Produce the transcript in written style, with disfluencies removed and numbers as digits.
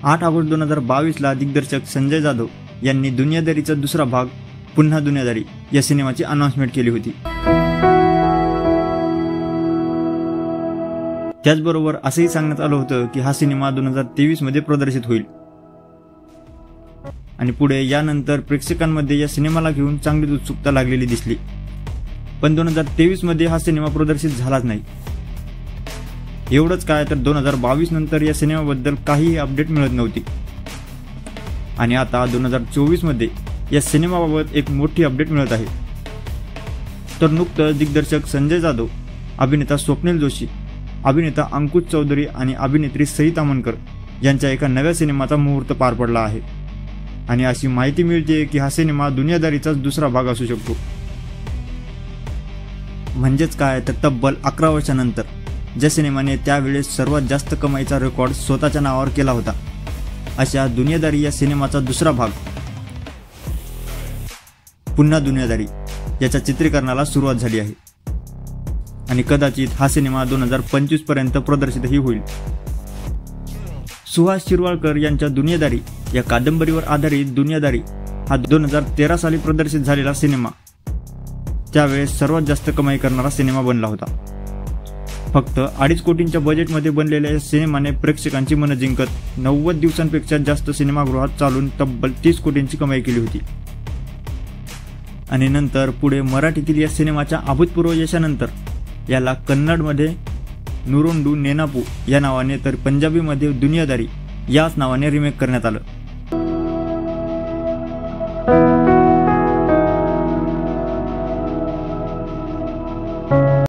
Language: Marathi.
8 ऑगस्ट 2022ला दिग्दर्शक संजय जाधव यांनी दुनियादारीचा दुसरा भाग पुन्हा दुनियादारी या सिनेमाची अनाउन्समेंट केली होती। त्याचबरोबर असंही सांगण्यात आलं होतं की हा सिनेमा 2023 मध्ये प्रदर्शित होईल आणि पुढे यानंतर प्रेक्षकांमध्ये या सिनेमाला घेऊन चांगलीच उत्सुकता लागलेली दिसली। पण 2023 मध्ये हा सिनेमा प्रदर्शित झालाच नाही। एवढंच काय तर 2022 नंतर या सिनेमाबद्दल काहीही अपडेट मिळत नव्हती आणि आता 2024 मध्ये या सिनेमाबाबत एक मोठी अपडेट मिळत आहे। तर नुकतंच दिग्दर्शक संजय जाधव, अभिनेता स्वप्नील जोशी, अभिनेता अंकुश चौधरी आणि अभिनेत्री सई ताम्हणकर यांच्या एका नव्या सिनेमाचा मुहूर्त पार पडला आहे आणि अशी माहिती मिळते की हा सिनेमा दुनियादारीचाच दुसरा भाग असू शकतो। म्हणजेच काय तर तब्बल 11 वर्षांनंतर ज्या सिनेमाने त्यावेळेस सर्वात जास्त कमाईचा रेकॉर्ड स्वतःच्या नावावर केला होता, अशा दुनियादारी या सिनेमाचा दुसरा भाग पुन्हा दुनियादारी याच्या चित्रीकरणाला सुरुवात झाली आहे आणि कदाचित हा सिनेमा 2025 पर्यंत प्रदर्शितही होईल। सुहास शिरवाळकर यांच्या दुनियादारी या कादंबरीवर आधारित दुनियादारी हा 2013 साली प्रदर्शित झालेला सिनेमा त्यावेळेस सर्वात जास्त कमाई करणारा सिनेमा बनला होता। फक्त 2.5 कोटींच्या बजेटमध्ये बनलेल्या या सिनेमाने प्रेक्षकांची मनं जिंकत 90 दिवसांपेक्षा जास्त सिनेमागृहात चालून तब्बल 30 कोटींची कमाई केली होती आणि नंतर पुढे मराठीतील या सिनेमाच्या अभूतपूर्व यशानंतर याला कन्नडमध्ये नुरोंडू नेनापू या नावाने तर पंजाबीमध्ये दुनियादारी याच नावाने रिमेक करण्यात आलं।